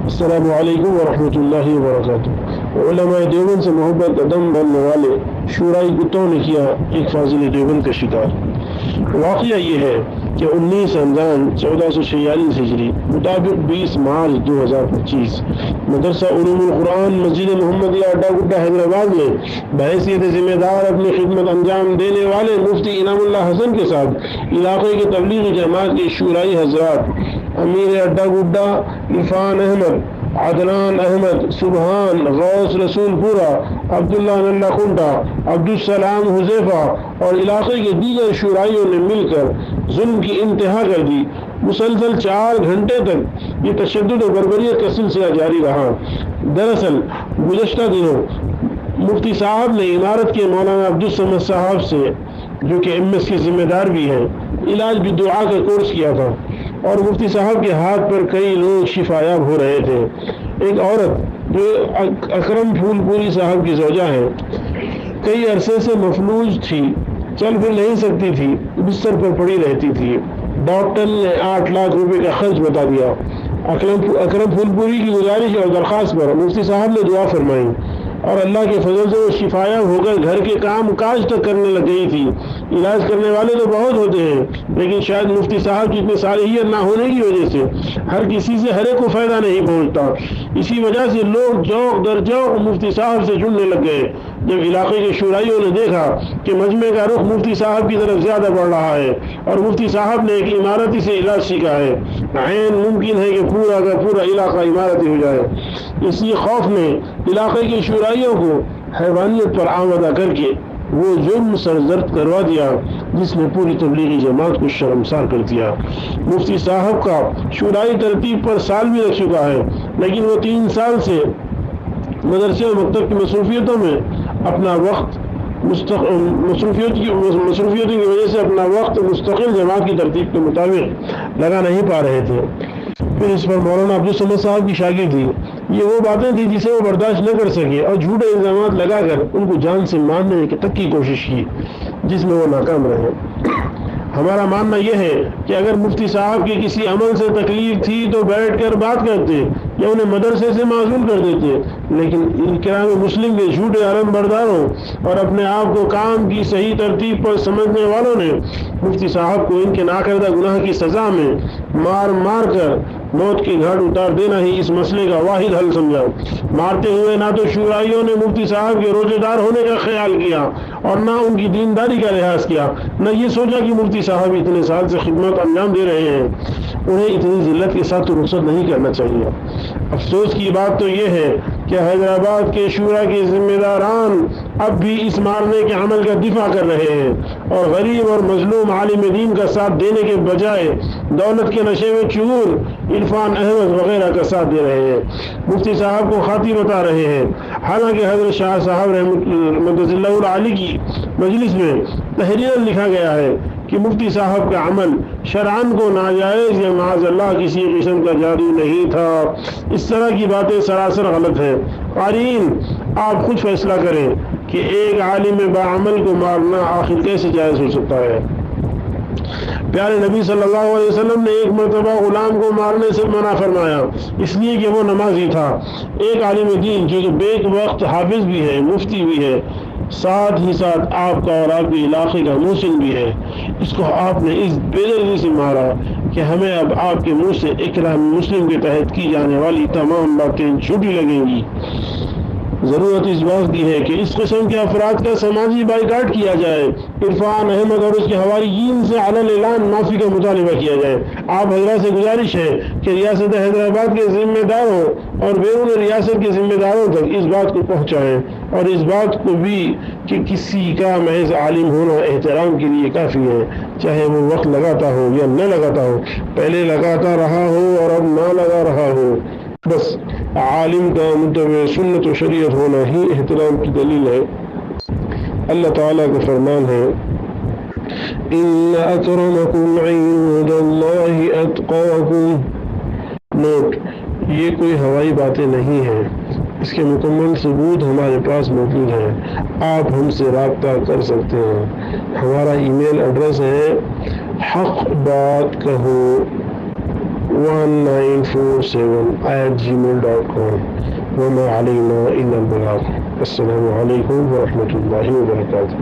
السلام علیکم ورحمۃ اللہ وبرکاتہ۔ علماء دیوبند سے محبت کا دم بھرنے والے شورائی کتوں نے کیا ایک فاضل دیوبند کا شکار۔ واقعہ یہ ہے کہ 19 رمضان 1446 ہجری مطابق 20 مارچ 2025 مدرسہ علوم القرآن مسجد محمدیہ اڈا گڈا حیدرآباد میں بحیثیت ذمہ دار اپنی خدمت انجام دینے والے مفتی انعام اللہ حسن کے ساتھ علاقے کے تبلیغی جماعت کے شورائی حضرات امیر اڈا گڈا عرفان احمد، عدنان احمد، سبحان، غوث رسول پورا، عبداللہ نلہ کنڈا، عبدالسلام حذیفہ اور علاقے کے دیگر شورائیوں نے مل کر ظلم کی انتہا کر دی۔ مسلسل 4 گھنٹے تک یہ تشدد و بربریت کا سلسلہ جاری رہا۔ دراصل گزشتہ دنوں مفتی صاحب نے عمارت کے مولانا عبدالصمد صاحب سے، جو کہ MS کے ذمہ دار بھی ہیں، علاج بدعا کا کورس کیا تھا اور مفتی صاحب کے ہاتھ پر کئی لوگ شفایاب ہو رہے تھے۔ ایک عورت جو اکرم پھول پوری صاحب کی زوجہ ہے، کئی عرصے سے مفلوج تھی، چل پھر نہیں سکتی تھی، بستر پر پڑی رہتی تھی۔ ڈاکٹر نے 8 لاکھ روپے کا خرچ بتا دیا۔ اکرم پھول پوری کی گزارش اور درخواست پر مفتی صاحب نے دعا فرمائی اور اللہ کے فضل سے وہ شفایاب ہو کر گھر کے کام کاج تک کرنے لگ گئی تھی۔ علاج کرنے والے تو بہت ہوتے ہیں، لیکن شاید مفتی صاحب کی اتنی صالحیت نہ ہونے کی وجہ سے ہر کسی سے ہر ایک کو فائدہ نہیں پہنچتا۔ اسی وجہ سے لوگ جوق در جوق مفتی صاحب سے جڑنے لگ گئے۔ جب علاقے کے شورائیوں نے دیکھا کہ مجمع کا رخ مفتی صاحب کی طرف زیادہ بڑھ رہا ہے اور مفتی صاحب نے ایک عمارتی سے علاج سیکھا ہے، عین ممکن ہے کہ پورا کا پورا علاقہ عمارتی ہو جائے، اسی خوف نے علاقے کے شورائیوں کو حیوانیت پر آمادہ کر کے وہ جرم سرزد کروا دیا جس نے پوری تبلیغی جماعت کو شرمسار کر دیا۔ مفتی صاحب کا شورائی ترتیب پر سال بھی لگ چکا ہے، لیکن وہ 3 سال سے مدرسے اور مکتب کی مصروفیتوں میں اپنا وقت مصروفیتوں کی وجہ سے اپنا وقت مستقل جماعت کی ترتیب کے مطابق لگا نہیں پا رہے تھے۔ پھر اس پر مولانا عبدالصمد صاحب کی شاگرد تھی۔ یہ وہ باتیں تھی جسے وہ برداشت نہ کر سکے اور جھوٹے الزامات لگا کر ان کو جان سے مارنے تک کی کوشش کی، جس میں وہ ناکام رہے۔ ہمارا ماننا یہ ہے کہ اگر مفتی صاحب کے کسی عمل سے تکلیف تھی تو بیٹھ کر بات کرتے یا انہیں مدرسے سے معزول کر دیتے، لیکن کرام مسلم کے جھوٹے علم برداروں اور اپنے آپ کو کام کی صحیح ترتیب پر سمجھنے والوں نے مفتی صاحب کو ان کے ناکردہ گناہ کی سزا میں مار مار کر موت کے گھاٹ اتار دینا ہی اس مسئلے کا واحد حل سمجھا۔ مارتے ہوئے نہ تو شورائیوں نے مفتی صاحب کے روزے دار ہونے کا خیال کیا اور نہ ان کی دینداری کا لحاظ کیا، نہ یہ سوچا کہ مفتی صاحب اتنے سال سے خدمت انجام دے رہے ہیں، انہیں اتنی ذلت کے ساتھ تو رخصت نہیں کرنا چاہیے۔ افسوس کی بات تو یہ ہے کہ حیدرآباد کے شورا کے ذمہ داران اب بھی اس مارنے کے عمل کا دفاع کر رہے ہیں اور غریب اور مظلوم عالم دین کا ساتھ دینے کے بجائے دولت کے نشے میں چور عرفان احمد وغیرہ کا ساتھ دے رہے ہیں، مفتی صاحب کو خاطی بتا رہے ہیں۔ حالانکہ حضرت شاہ صاحب رحمۃ اللہ علیہ کی مجلس میں تحریر لکھا گیا ہے کہ مفتی صاحب کا عمل شرعاً کو ناجائز یا معاذ اللہ کسی قسم کا جادو نہیں تھا۔ اس طرح کی باتیں سراسر غلط ہیں۔ قارئین آپ خود فیصلہ کریں کہ ایک عالم باعمل کو مارنا آخر کیسے جائز ہو سکتا ہے۔ پیارے نبی صلی اللہ علیہ وسلم نے ایک مرتبہ غلام کو مارنے سے منع فرمایا، اس لیے کہ وہ نمازی تھا۔ ایک عالم دین جو کہ بیک وقت حافظ بھی ہے، مفتی بھی ہے، ساتھ ہی ساتھ آپ کا اور آپ کے علاقے کا محسن بھی ہے، اس کو آپ نے اس بے دردی سے مارا کہ ہمیں اب آپ کے منہ سے اکرام مسلم کے تحت کی جانے والی تمام باتیں جھوٹی لگیں گی۔ ضرورت اس بات کی ہے کہ اس قسم کے افراد کا سماجی بائیکاٹ کیا جائے۔ عرفان احمد اور اس کے حواریین سے علل اعلان معافی کا مطالبہ کیا جائے۔ آپ حضرات سے گزارش ہے کہ ریاست حیدرآباد کے ذمہ داروں اور بیرون ریاست کے ذمہ داروں تک اس بات کو پہنچائیں اور اس بات کو بھی کہ کسی کا محض عالم ہونا احترام کے لیے کافی ہے، چاہے وہ وقت لگاتا ہو یا نہ لگاتا ہو، پہلے لگاتا رہا ہو اور اب نہ لگا رہا ہو، بس عالم کا متبع سنت و شریعت ہونا ہی احترام کی دلیل ہے۔ اللہ تعالیٰ کا فرمان ہے، ان اکرمکم عند اللہ اتقاکم۔ نوٹ، یہ کوئی ہوائی باتیں نہیں ہیں، اس کے مکمل ثبوت ہمارے پاس موجود ہیں۔ آپ ہم سے رابطہ کر سکتے ہیں۔ ہمارا ای میل ایڈریس ہے حق بات کہو 1947@gmail.com. وما علينا إلا البلاغ. السلام عليكم ورحمة الله وبركاته.